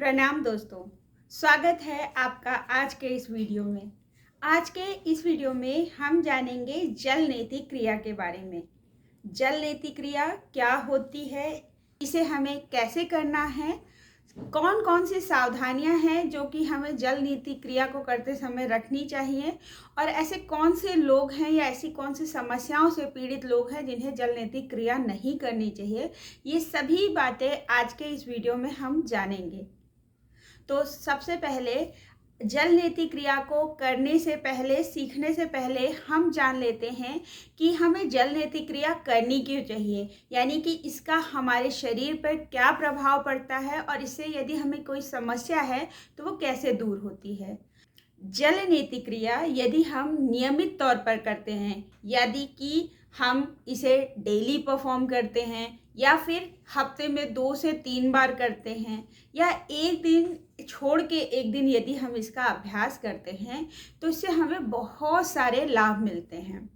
प्रणाम दोस्तों। स्वागत है आपका आज के इस वीडियो में। आज के इस वीडियो में हम जानेंगे जल नेति क्रिया के बारे में। जल नेति क्रिया क्या होती है, इसे हमें कैसे करना है, कौन कौन सी सावधानियां हैं जो कि हमें जल नीति क्रिया को करते समय रखनी चाहिए, और ऐसे कौन से लोग हैं या ऐसी कौन सी समस्याओं से पीड़ित लोग हैं जिन्हें जल नीति क्रिया नहीं करनी चाहिए। ये सभी बातें आज के इस वीडियो में हम जानेंगे। तो सबसे पहले जल नेति क्रिया को करने से पहले, सीखने से पहले हम जान लेते हैं कि हमें जल नेति क्रिया करनी क्यों चाहिए, यानी कि इसका हमारे शरीर पर क्या प्रभाव पड़ता है और इससे यदि हमें कोई समस्या है तो वो कैसे दूर होती है। जल नेति क्रिया यदि हम नियमित तौर पर करते हैं, यदि कि हम इसे डेली परफॉर्म करते हैं या फिर हफ्ते में 2 से 3 बार करते हैं या एक दिन छोड़ के एक दिन यदि हम इसका अभ्यास करते हैं तो इससे हमें बहुत सारे लाभ मिलते हैं।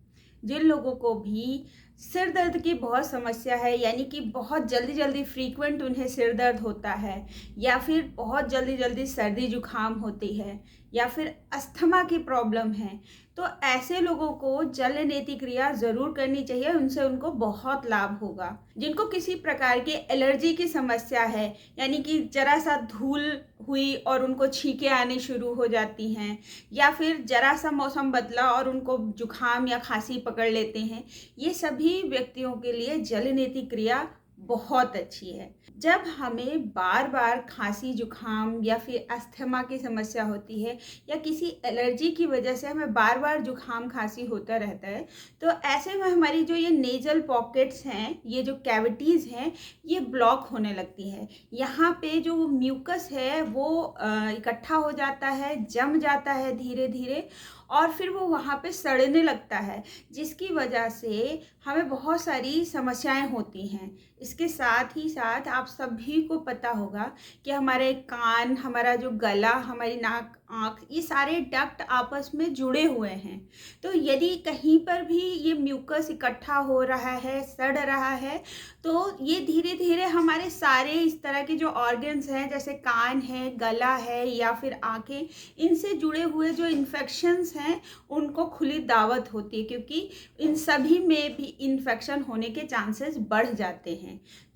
जिन लोगों को भी सिर दर्द की बहुत समस्या है, यानी कि बहुत जल्दी जल्दी फ्रीक्वेंट उन्हें सिर दर्द होता है, या फिर बहुत जल्दी जल्दी सर्दी जुकाम होती है, या फिर अस्थमा की प्रॉब्लम है, तो ऐसे लोगों को जल नेति क्रिया ज़रूर करनी चाहिए। उनसे उनको बहुत लाभ होगा। जिनको किसी प्रकार की एलर्जी की समस्या है, यानी कि जरा सा धूल हुई और उनको छींकें आनी शुरू हो जाती हैं, या फिर जरा सा मौसम बदला और उनको जुकाम या खांसी पकड़ लेते हैं, ये सभी व्यक्तियों के लिए जल नेति क्रिया बहुत अच्छी है। जब हमें बार बार खांसी जुकाम या फिर अस्थमा की समस्या होती है या किसी एलर्जी की वजह से हमें बार बार जुकाम खांसी होता रहता है, तो ऐसे में हमारी जो ये नेजल पॉकेट्स हैं, ये जो कैविटीज़ हैं, ये ब्लॉक होने लगती है। यहाँ पे जो म्यूकस है वो इकट्ठा हो जाता है, जम जाता है धीरे धीरे, और फिर वो वहाँ पे सड़ने लगता है, जिसकी वजह से हमें बहुत सारी समस्याएं होती हैं। इसके साथ ही साथ आप सभी को पता होगा कि हमारे कान, हमारा जो गला, हमारी नाक, आँख, ये सारे डक्ट आपस में जुड़े हुए हैं। तो यदि कहीं पर भी ये म्यूकस इकट्ठा हो रहा है, सड़ रहा है, तो ये धीरे धीरे हमारे सारे इस तरह के जो ऑर्गन्स हैं, जैसे कान है, गला है या फिर आँखें, इनसे जुड़े हुए जो इन्फेक्शंस हैं उनको खुली दावत होती है, क्योंकि इन सभी में भी इन्फेक्शन होने के चांसेस बढ़ जाते हैं।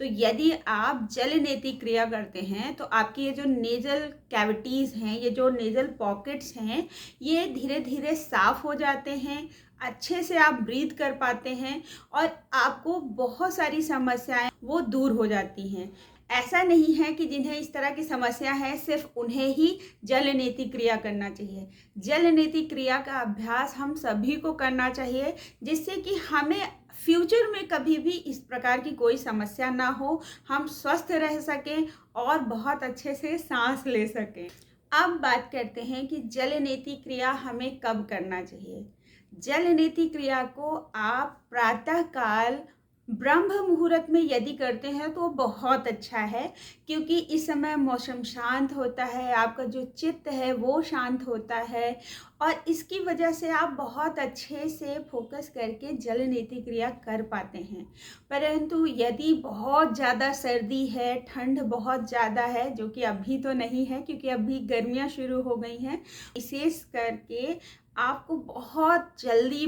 तो यदि आप जल नेति क्रिया करते हैं तो आपकी ये जो नेजल कैविटीज़ हैं, ये जो नेजल पॉकेट्स हैं, ये धीरे धीरे साफ हो जाते हैं, अच्छे से आप ब्रीथ कर पाते हैं और आपको बहुत सारी समस्याएं वो दूर हो जाती हैं। ऐसा नहीं है कि जिन्हें इस तरह की समस्या है सिर्फ उन्हें ही जल नेति क्रिया करना चाहिए। जल नेति क्रिया का अभ्यास हम सभी को करना चाहिए, जिससे कि हमें फ्यूचर में कभी भी इस प्रकार की कोई समस्या ना हो, हम स्वस्थ रह सकें और बहुत अच्छे से सांस ले सकें। अब बात करते हैं कि जल नेति क्रिया हमें कब करना चाहिए। जल नेति क्रिया को आप प्रातःकाल ब्रह्म मुहूर्त में यदि करते हैं तो बहुत अच्छा है, क्योंकि इस समय मौसम शांत होता है, आपका जो चित्त है वो शांत होता है, और इसकी वजह से आप बहुत अच्छे से फोकस करके जल नेति क्रिया कर पाते हैं। परंतु यदि बहुत ज़्यादा सर्दी है, ठंड बहुत ज़्यादा है, जो कि अभी तो नहीं है क्योंकि अभी गर्मियाँ शुरू हो गई हैं, विशेष करके आपको बहुत जल्दी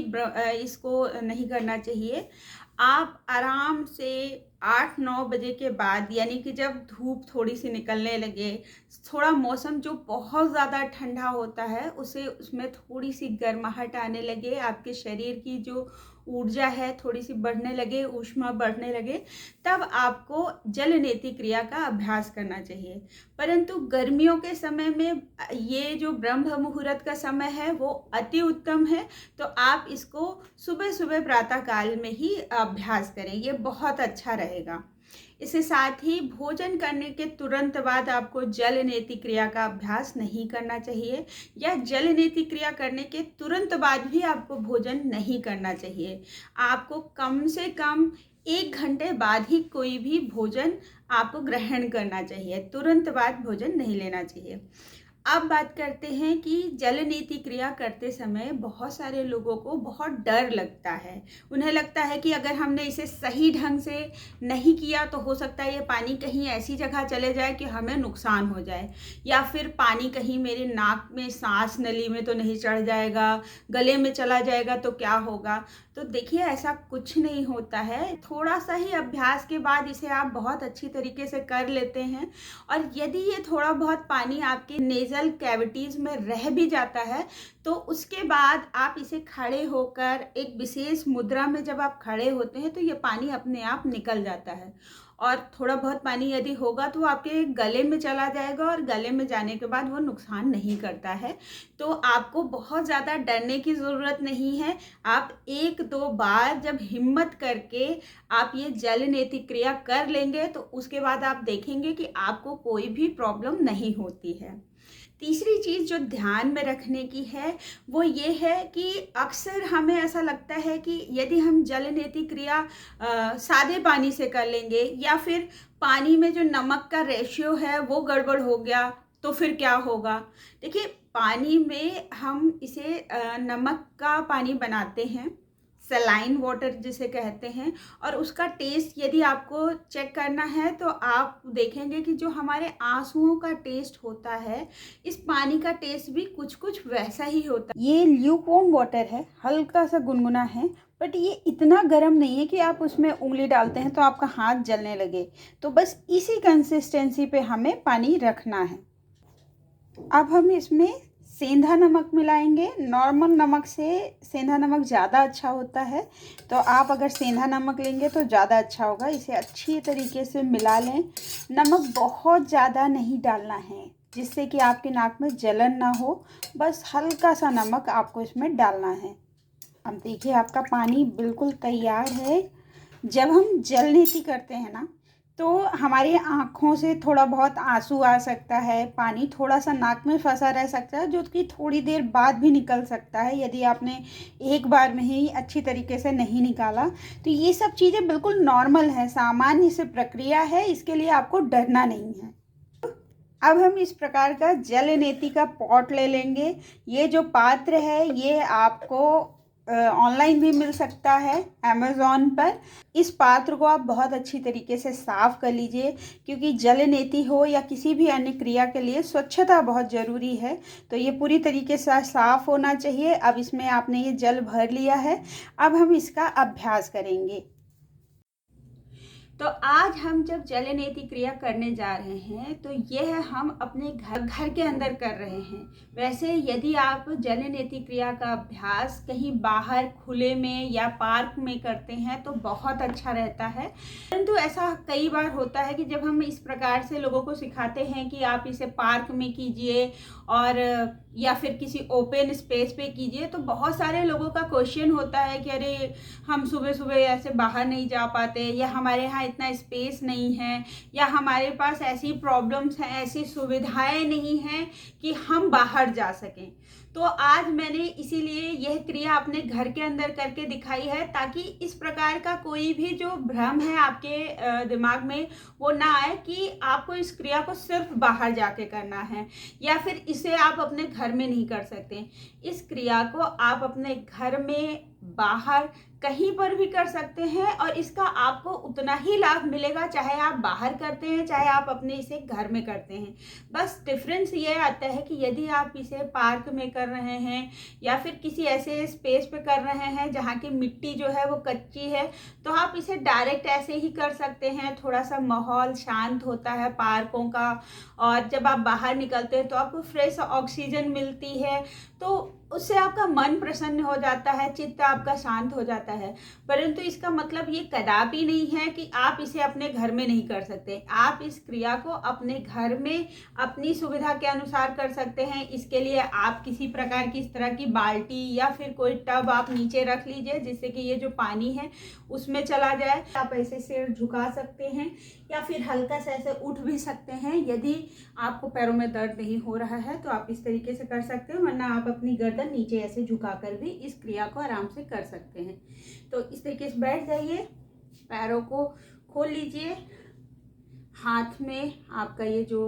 इसको नहीं करना चाहिए। आप आराम से 8-9 बजे के बाद, यानी कि जब धूप थोड़ी सी निकलने लगे, थोड़ा मौसम जो बहुत ज़्यादा ठंडा होता है उसे उसमें थोड़ी सी गर्माहट आने लगे, आपके शरीर की जो ऊर्जा है थोड़ी सी बढ़ने लगे, ऊष्मा बढ़ने लगे, तब आपको जल नेति क्रिया का अभ्यास करना चाहिए। परंतु गर्मियों के समय में ये जो ब्रह्म मुहूर्त का समय है वो अति उत्तम है, तो आप इसको सुबह सुबह प्रातः काल में ही अभ्यास करें, ये बहुत अच्छा रहेगा। इसके साथ ही भोजन करने के तुरंत बाद आपको जल नेति क्रिया का अभ्यास नहीं करना चाहिए, या जल नेति क्रिया करने के तुरंत बाद भी आपको भोजन नहीं करना चाहिए। आपको कम से कम 1 घंटे बाद ही कोई भी भोजन आपको ग्रहण करना चाहिए, तुरंत बाद भोजन नहीं लेना चाहिए। अब बात करते हैं कि जल नीति क्रिया करते समय बहुत सारे लोगों को बहुत डर लगता है। उन्हें लगता है कि अगर हमने इसे सही ढंग से नहीं किया तो हो सकता है ये पानी कहीं ऐसी जगह चले जाए कि हमें नुकसान हो जाए, या फिर पानी कहीं मेरे नाक में, सांस नली में तो नहीं चढ़ जाएगा, गले में चला जाएगा तो क्या होगा। तो देखिए, ऐसा कुछ नहीं होता है। थोड़ा सा ही अभ्यास के बाद इसे आप बहुत अच्छी तरीके से कर लेते हैं। और यदि ये थोड़ा बहुत पानी आपके नेजल कैविटीज़ में रह भी जाता है तो उसके बाद आप इसे खड़े होकर एक विशेष मुद्रा में जब आप खड़े होते हैं तो ये पानी अपने आप निकल जाता है। और थोड़ा बहुत पानी यदि होगा तो आपके गले में चला जाएगा, और गले में जाने के बाद वो नुकसान नहीं करता है। तो आपको बहुत ज़्यादा डरने की ज़रूरत नहीं है। आप 1-2 बार जब हिम्मत करके आप ये जल नीति क्रिया कर लेंगे तो उसके बाद आप देखेंगे कि आपको कोई भी प्रॉब्लम नहीं होती है। तीसरी चीज़ जो ध्यान में रखने की है वो ये है कि अक्सर हमें ऐसा लगता है कि यदि हम जल नीति क्रिया सादे पानी से कर लेंगे, या फिर पानी में जो नमक का रेशियो है वो गड़बड़ हो गया तो फिर क्या होगा। देखिए, पानी में हम इसे नमक का पानी बनाते हैं, सलाइन वाटर जिसे कहते हैं, और उसका टेस्ट यदि आपको चेक करना है तो आप देखेंगे कि जो हमारे आंसुओं का टेस्ट होता है, इस पानी का टेस्ट भी कुछ कुछ वैसा ही होता है। ये ल्यूकवार्म वाटर है, हल्का सा गुनगुना है, बट ये इतना गर्म नहीं है कि आप उसमें उंगली डालते हैं तो आपका हाथ जलने लगे। तो बस इसी कंसिस्टेंसी पे हमें पानी रखना है। अब हम इसमें सेंधा नमक मिलाएंगे। नॉर्मल नमक से सेंधा नमक ज़्यादा अच्छा होता है, तो आप अगर सेंधा नमक लेंगे तो ज़्यादा अच्छा होगा। इसे अच्छी तरीके से मिला लें। नमक बहुत ज़्यादा नहीं डालना है जिससे कि आपके नाक में जलन ना हो, बस हल्का सा नमक आपको इसमें डालना है। अब देखिए, आपका पानी बिल्कुल तैयार है। जब हम जल नीति करते हैं ना तो हमारी आँखों से थोड़ा बहुत आंसू आ सकता है, पानी थोड़ा सा नाक में फंसा रह सकता है, जो कि थोड़ी देर बाद भी निकल सकता है यदि आपने एक बार में ही अच्छी तरीके से नहीं निकाला। तो ये सब चीज़ें बिल्कुल नॉर्मल है, सामान्य से प्रक्रिया है, इसके लिए आपको डरना नहीं है। अब हम इस प्रकार का जल नीति का पॉट ले लेंगे। ये जो पात्र है ये आपको ऑनलाइन भी मिल सकता है, अमेज़ॉन पर। इस पात्र को आप बहुत अच्छी तरीके से साफ़ कर लीजिए, क्योंकि जल नीति हो या किसी भी अन्य क्रिया के लिए स्वच्छता बहुत ज़रूरी है। तो ये पूरी तरीके से साफ़ होना चाहिए। अब इसमें आपने ये जल भर लिया है, अब हम इसका अभ्यास करेंगे। तो आज हम जब जल नीति क्रिया करने जा रहे हैं तो यह हम अपने घर के अंदर कर रहे हैं। वैसे यदि आप जल नीति क्रिया का अभ्यास कहीं बाहर खुले में या पार्क में करते हैं तो बहुत अच्छा रहता है। परंतु ऐसा कई बार होता है कि जब हम इस प्रकार से लोगों को सिखाते हैं कि आप इसे पार्क में कीजिए और या फिर किसी ओपन स्पेस पे कीजिए, तो बहुत सारे लोगों का क्वेश्चन होता है कि अरे, हम सुबह सुबह ऐसे बाहर नहीं जा पाते, या हमारे यहाँ इतना स्पेस नहीं है, या हमारे पास ऐसी प्रॉब्लम्स हैं, ऐसी सुविधाएं नहीं हैं कि हम बाहर जा सकें। तो आज मैंने इसीलिए यह क्रिया अपने घर के अंदर करके दिखाई है, ताकि इस प्रकार का कोई भी जो भ्रम है आपके दिमाग में वो ना आए कि आपको इस क्रिया को सिर्फ बाहर जाके करना है, या फिर इसे आप अपने घर में नहीं कर सकते। इस क्रिया को आप अपने घर में, बाहर, कहीं पर भी कर सकते हैं, और इसका आपको उतना ही लाभ मिलेगा चाहे आप बाहर करते हैं चाहे आप अपने इसे घर में करते हैं। बस डिफरेंस ये आता है कि यदि आप इसे पार्क में कर रहे हैं या फिर किसी ऐसे स्पेस पे कर रहे हैं जहाँ की मिट्टी जो है वो कच्ची है, तो आप इसे डायरेक्ट ऐसे ही कर सकते हैं। थोड़ा सा माहौल शांत होता है पार्कों का, और जब आप बाहर निकलते हैं तो आपको फ्रेश ऑक्सीजन मिलती है, तो उससे आपका मन प्रसन्न हो जाता है, चित्त आपका शांत हो जाता है। परंतु इसका मतलब ये कदापि नहीं है कि आप इसे अपने घर में नहीं कर सकते। आप इस क्रिया को अपने घर में अपनी सुविधा के अनुसार कर सकते हैं। इसके लिए आप किसी प्रकार की इस तरह की बाल्टी या फिर कोई टब आप नीचे रख लीजिए, जिससे कि ये जो पानी है उसमें चला जाए। आप ऐसे सिर झुका सकते हैं या फिर हल्का सा ऐसे उठ भी सकते हैं। यदि आपको पैरों में दर्द नहीं हो रहा है तो आप इस तरीके से कर सकते हो, वरना आप अपनी गर्दन नीचे ऐसे झुकाकर भी इस क्रिया को आराम से कर सकते हैं। तो इस तरीके से बैठ जाइए, पैरों को खोल लीजिए, हाथ में आपका ये जो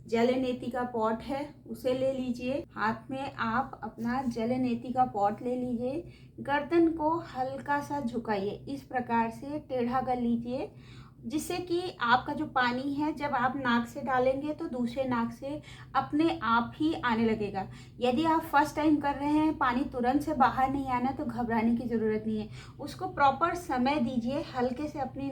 जलनेति का पॉट है उसे ले लीजिए। हाथ में आप अपना जलनेति का पॉट ले लीजिए। गर्दन को हल्का सा झुकाइए, इस प्रकार से टेढ़ा कर लीजिए, जिससे कि आपका जो पानी है जब आप नाक से डालेंगे तो दूसरे नाक से अपने आप ही आने लगेगा। यदि आप फर्स्ट टाइम कर रहे हैं, पानी तुरंत से बाहर नहीं आना, तो घबराने की ज़रूरत नहीं है। उसको प्रॉपर समय दीजिए, हल्के से अपनी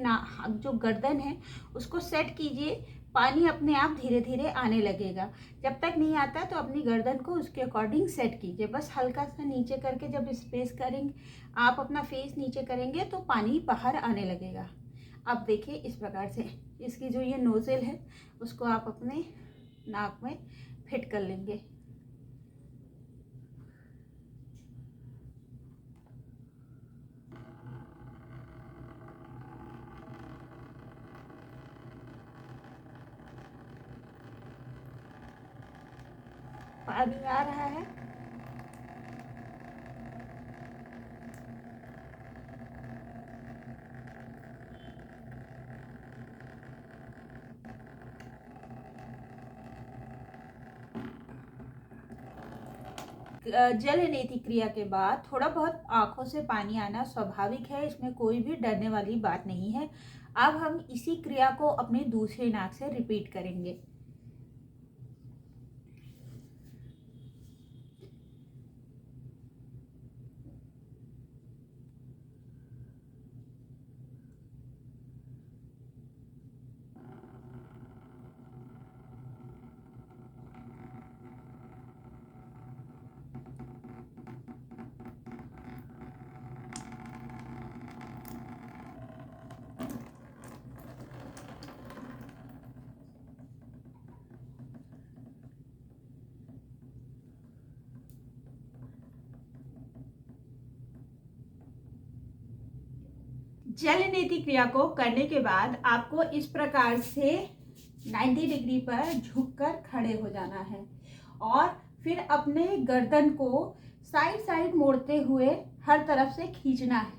जो गर्दन है उसको सेट कीजिए, पानी अपने आप धीरे धीरे आने लगेगा। जब तक नहीं आता तो अपनी गर्दन को उसके अकॉर्डिंग सेट कीजिए। बस हल्का सा नीचे करके जब स्पेस करेंगे, आप अपना फेस नीचे करेंगे तो पानी बाहर आने लगेगा। अब देखिए इस प्रकार से इसकी जो ये नोज़ल है उसको आप अपने नाक में फिट कर लेंगे। पानी आ रहा है। जलनेति क्रिया के बाद थोड़ा बहुत आंखों से पानी आना स्वाभाविक है, इसमें कोई भी डरने वाली बात नहीं है। अब हम इसी क्रिया को अपने दूसरे नाक से रिपीट करेंगे। जलनेति क्रिया को करने के बाद आपको इस प्रकार से 90 डिग्री पर झुककर खड़े हो जाना है और फिर अपने गर्दन को साइड साइड मोड़ते हुए हर तरफ से खींचना है।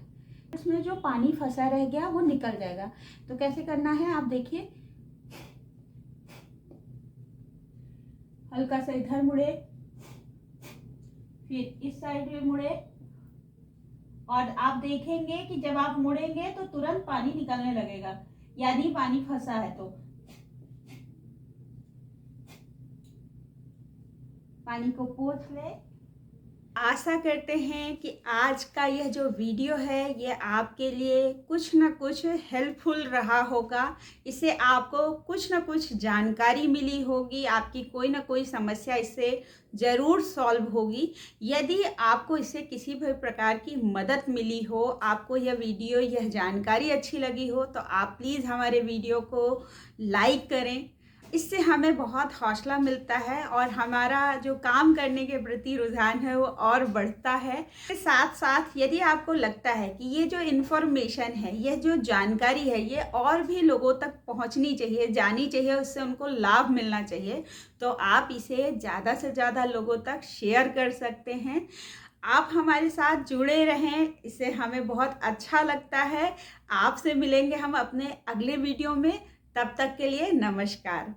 उसमें जो पानी फंसा रह गया वो निकल जाएगा। तो कैसे करना है आप देखिए, हल्का सा इधर मुड़े, फिर इस साइड में मुड़े, और आप देखेंगे कि जब आप मुड़ेंगे तो तुरंत पानी निकलने लगेगा, यदि पानी फंसा है तो। पानी को पोंछ ले। आशा करते हैं कि आज का यह जो वीडियो है ये आपके लिए कुछ ना कुछ हेल्पफुल रहा होगा। इससे आपको कुछ ना कुछ जानकारी मिली होगी, आपकी कोई ना कोई समस्या इससे ज़रूर सॉल्व होगी। यदि आपको इससे किसी भी प्रकार की मदद मिली हो, आपको यह वीडियो, यह जानकारी अच्छी लगी हो, तो आप प्लीज़ हमारे वीडियो को लाइक करें। इससे हमें बहुत हौसला मिलता है और हमारा जो काम करने के प्रति रुझान है वो और बढ़ता है। इसके साथ साथ यदि आपको लगता है कि ये जो इन्फॉर्मेशन है, ये जो जानकारी है, ये और भी लोगों तक पहुंचनी चाहिए, जानी चाहिए, उससे उनको लाभ मिलना चाहिए, तो आप इसे ज़्यादा से ज़्यादा लोगों तक शेयर कर सकते हैं। आप हमारे साथ जुड़े रहें, इससे हमें बहुत अच्छा लगता है। आपसे मिलेंगे हम अपने अगले वीडियो में, तब तक के लिए नमस्कार।